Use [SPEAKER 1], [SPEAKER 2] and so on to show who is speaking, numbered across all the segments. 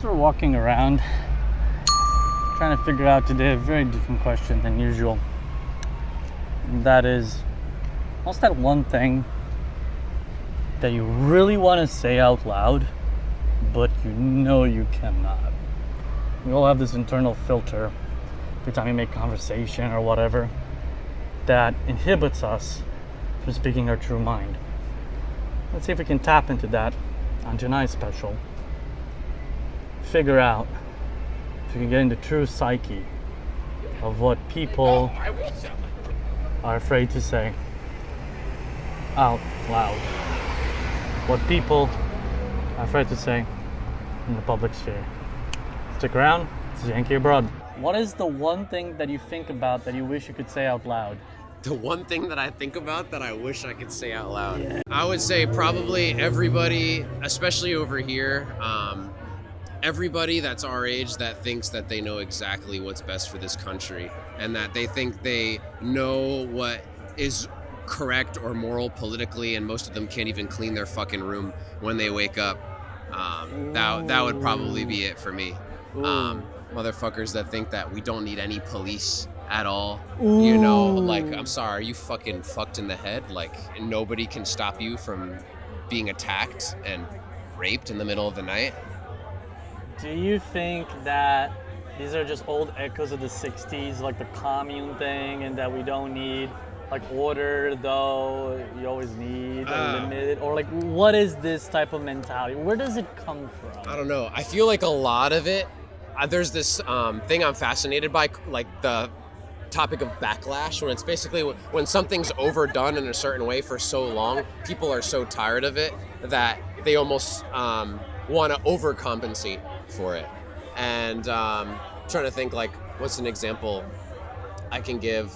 [SPEAKER 1] We're walking around trying to figure out today a very different question than usual. And that is, what's that one thing that you really want to say out loud, but you know you cannot? We all have this internal filter every time we make conversation or whatever that inhibits us from speaking our true mind. Let's see if we can tap into that on tonight's special. Figure out if you can get into true psyche of what people are afraid to say out loud. What people are afraid to say in the public sphere. Stick around, this is Yankee Abroad. What is the one thing that you think about that you wish you could say out loud?
[SPEAKER 2] The one thing that I think about that I wish I could say out loud. Yeah. I would say probably everybody, especially over here, everybody that's our age that thinks that they know exactly what's best for this country and that they think they know what is correct or moral politically, and most of them can't even clean their fucking room when they wake up. That would probably be it for me. Motherfuckers that think that we don't need any police at all. Ooh. You know, like, I'm sorry, are you fucking fucked in the head? Like, nobody can stop you from being attacked and raped in the middle of the night?
[SPEAKER 1] Do you think that these are just old echoes of the 60s, like the commune thing, and that we don't need like order, though you always need a limited? Or like, what is this type of mentality? Where does it come from?
[SPEAKER 2] I don't know. I feel like a lot of it, there's this thing I'm fascinated by, like the topic of backlash, when it's basically when something's overdone in a certain way for so long, people are so tired of it that they almost want to overcompensate for it. And trying to think, like, what's an example I can give?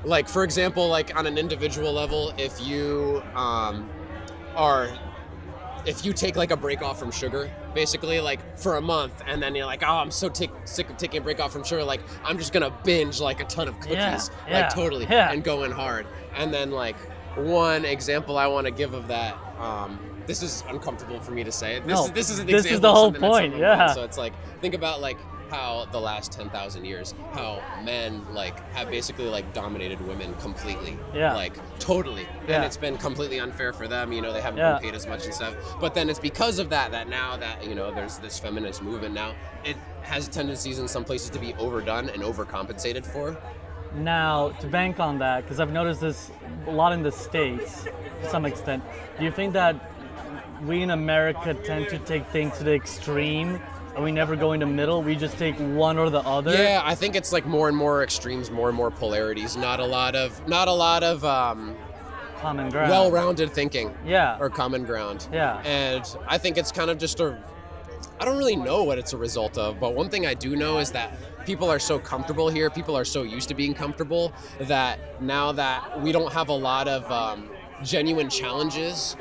[SPEAKER 2] Like, for example, like on an individual level, if you take like a break off from sugar, basically, like for a month, and then you're like, oh, I'm so sick of taking a break off from sugar, like I'm just gonna binge like a ton of cookies, and going hard. And then like one example I want to give of that, this is uncomfortable for me to say. This is an example.
[SPEAKER 1] This is the whole point. Yeah.
[SPEAKER 2] So it's like, think about like how the last 10,000 years, how men like have basically like dominated women completely.
[SPEAKER 1] Yeah.
[SPEAKER 2] Like totally.
[SPEAKER 1] Yeah.
[SPEAKER 2] And it's been completely unfair for them. You know, they haven't been paid as much and stuff. But then it's because of that now that, you know, there's this feminist movement now, it has tendencies in some places to be overdone and overcompensated for.
[SPEAKER 1] Now, to bank on that, because I've noticed this a lot in the States to some extent, do you think that we in America tend to take things to the extreme and we never go in the middle? We just take one or the other?
[SPEAKER 2] Yeah, I think it's like more and more extremes, more and more polarities, not a lot of
[SPEAKER 1] common ground,
[SPEAKER 2] well-rounded thinking.
[SPEAKER 1] Yeah.
[SPEAKER 2] Or common ground.
[SPEAKER 1] Yeah.
[SPEAKER 2] And I think it's kind of just I don't really know what it's a result of, but one thing I do know is that people are so comfortable here, people are so used to being comfortable, that now that we don't have a lot of genuine challenges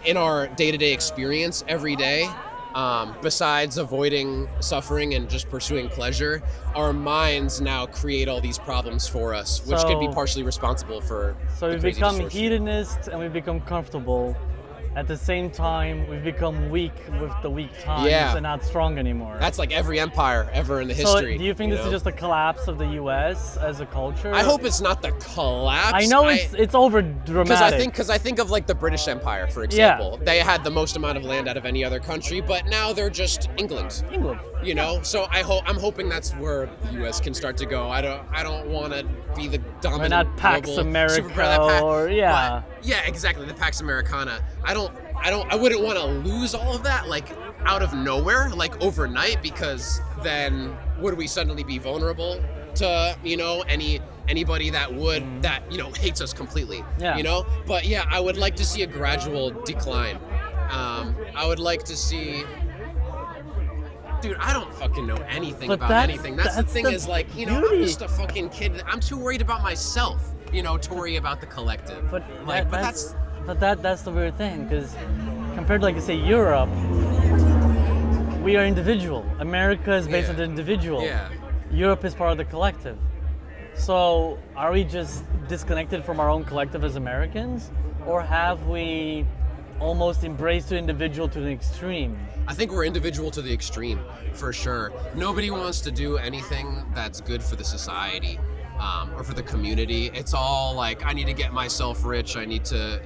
[SPEAKER 2] in our day-to-day experience every day, besides avoiding suffering and just pursuing pleasure, our minds now create all these problems for us, which could be partially responsible for
[SPEAKER 1] So we become hedonists and we become comfortable. At the same time, we've become weak with the weak times and not strong anymore.
[SPEAKER 2] That's like every empire ever in the history.
[SPEAKER 1] So do you think this is just a collapse of the U.S. as a culture?
[SPEAKER 2] I hope it's not the collapse.
[SPEAKER 1] I know it's over dramatic.
[SPEAKER 2] Because I think of like the British Empire, for example. Yeah. They had the most amount of land out of any other country, but now they're just England. You know, so I'm hoping that's where the U.S. can start to go. I don't want to be the dominant.
[SPEAKER 1] We're not Pax America
[SPEAKER 2] yeah, exactly, the Pax Americana. I wouldn't want to lose all of that like out of nowhere, like overnight, because then would we suddenly be vulnerable to, you know, anybody that would that, you know, hates us completely. Yeah. You know? But yeah, I would like to see a gradual decline. I would like to see. Dude, I don't fucking know anything about anything. That's the thing, is like, you know, I'm just a fucking kid. I'm too worried about myself, you know, to worry about the collective.
[SPEAKER 1] But that's the weird thing, because compared to, like, say, Europe, we are individual. America is based on the individual.
[SPEAKER 2] Yeah.
[SPEAKER 1] Europe is part of the collective. So are we just disconnected from our own collective as Americans? Or have we almost embrace the individual to the extreme.
[SPEAKER 2] I think we're individual to the extreme, for sure. Nobody wants to do anything that's good for the society or for the community. It's all like, I need to get myself rich. I need to,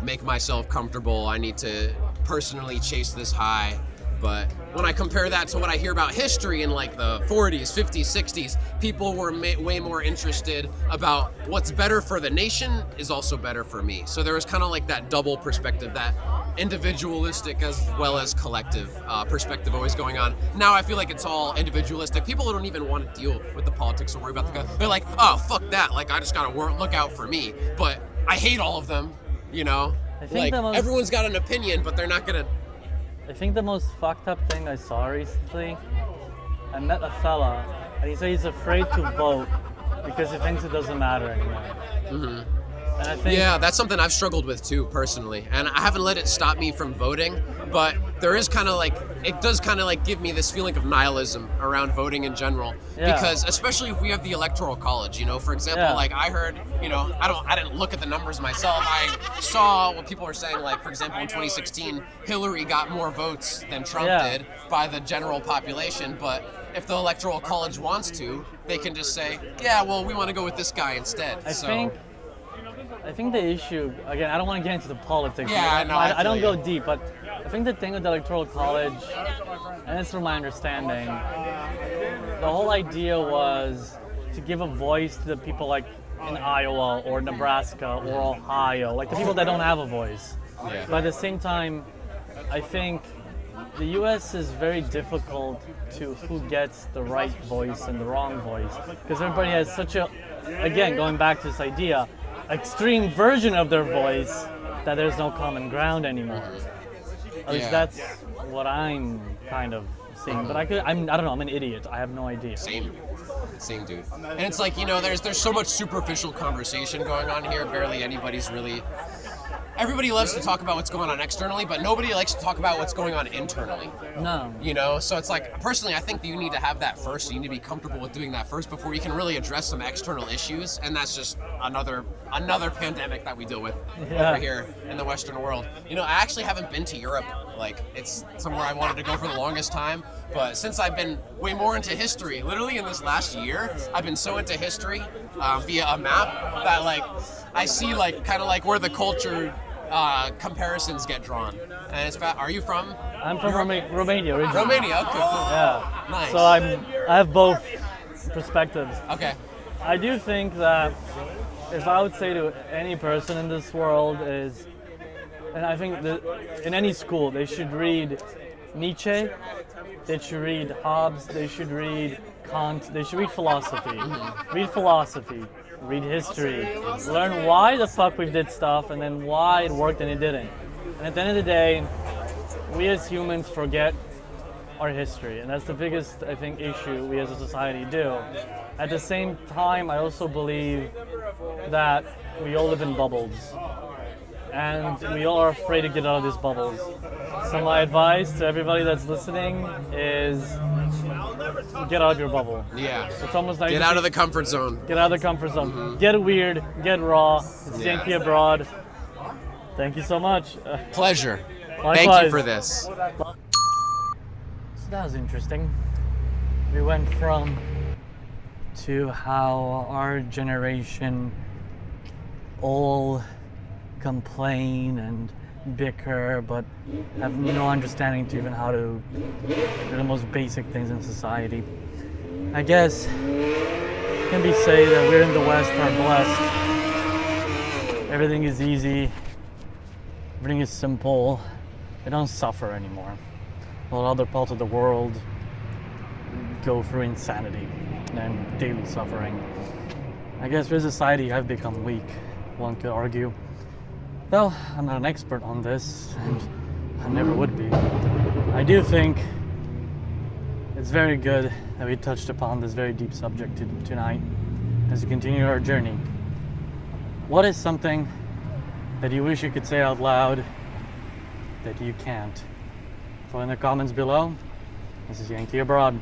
[SPEAKER 2] make myself comfortable. I need to personally chase this high. But when I compare that to what I hear about history in like the 40s, 50s, 60s, people were way more interested about what's better for the nation is also better for me. So there was kind of like that double perspective, that individualistic as well as collective perspective always going on. Now I feel like it's all individualistic. People don't even want to deal with the politics or worry about the guy. They're like, oh, fuck that. Like, I just got to look out for me. But I hate all of them,
[SPEAKER 1] I think
[SPEAKER 2] like everyone's got an opinion, but they're not going to.
[SPEAKER 1] I think the most fucked up thing I saw recently, I met a fella, and he said he's afraid to vote because he thinks it doesn't matter anymore.
[SPEAKER 2] Mm-hmm.
[SPEAKER 1] And I think,
[SPEAKER 2] yeah, that's something I've struggled with too, personally. And I haven't let it stop me from voting, but there is kind of like, it does kind of like give me this feeling of nihilism around voting in general.
[SPEAKER 1] Yeah.
[SPEAKER 2] Because especially if we have the electoral college, for example,
[SPEAKER 1] Yeah.
[SPEAKER 2] like I heard, I didn't look at the numbers myself. I saw what people were saying, like, for example, in 2016, Hillary got more votes than Trump did by the general population. But if the electoral college wants to, they can just say, yeah, well, we want to go with this guy instead.
[SPEAKER 1] I think the issue, again, I don't want to get into the politics.
[SPEAKER 2] Yeah, no,
[SPEAKER 1] I don't
[SPEAKER 2] feel
[SPEAKER 1] go deep, but I think the thing with the Electoral College, and it's from my understanding, the whole idea was to give a voice to the people like in Iowa or Nebraska or Ohio, like the people that don't have a voice.
[SPEAKER 2] Yeah.
[SPEAKER 1] But at the same time, I think the US is very difficult to who gets the right voice and the wrong voice, because everybody has such a, again, going back to this idea, extreme version of their voice that there's no common ground anymore. At least that's what I'm kind of seeing. But I don't know, I'm an idiot. I have no idea.
[SPEAKER 2] Same dude. And it's like, there's so much superficial conversation going on here. Barely anybody's really. Everybody loves to talk about what's going on externally, but nobody likes to talk about what's going on internally.
[SPEAKER 1] No.
[SPEAKER 2] So it's like, personally, I think that you need to have that first. You need to be comfortable with doing that first before you can really address some external issues. And that's just another pandemic that we deal with over here in the Western world. I actually haven't been to Europe. Like, it's somewhere I wanted to go for the longest time. But since I've been way more into history, literally in this last year, I've been so into history via a map that, like, I see, like, kind of like where the culture comparisons get drawn. And it's are you from?
[SPEAKER 1] I'm from Romania originally.
[SPEAKER 2] Romania, okay, cool.
[SPEAKER 1] Yeah.
[SPEAKER 2] Nice.
[SPEAKER 1] So I have both perspectives.
[SPEAKER 2] Okay.
[SPEAKER 1] I do think that if I would say to any person in this world is, and I think that in any school they should read Nietzsche, they should read Hobbes, they should read Kant, they should read philosophy. Read philosophy, read history, learn why the fuck we did stuff and then why it worked and it didn't. And at the end of the day, we as humans forget our history, and that's the biggest, I think, issue we as a society do. At the same time, I also believe that we all live in bubbles, and we all are afraid to get out of these bubbles. So my advice to everybody that's listening is get out of your bubble.
[SPEAKER 2] Yeah.
[SPEAKER 1] It's almost like
[SPEAKER 2] Get out of the comfort zone.
[SPEAKER 1] Get out of the comfort zone. Mm-hmm. Get weird, get raw. It's Yankee Abroad. Thank you so much.
[SPEAKER 2] Pleasure.
[SPEAKER 1] Likewise.
[SPEAKER 2] Thank you for this.
[SPEAKER 1] So that was interesting. We went from to how our generation all complain and bicker, but have no understanding to even how to do the most basic things in society. I guess it can be said that we're in the West are blessed. Everything is easy. Everything is simple. We don't suffer anymore. While other parts of the world go through insanity and daily suffering. I guess we as a society have become weak, one could argue. Well, I'm not an expert on this, and I never would be. I do think it's very good that we touched upon this very deep subject tonight as we continue our journey. What is something that you wish you could say out loud that you can't? So in the comments below, this is Yankee Abroad.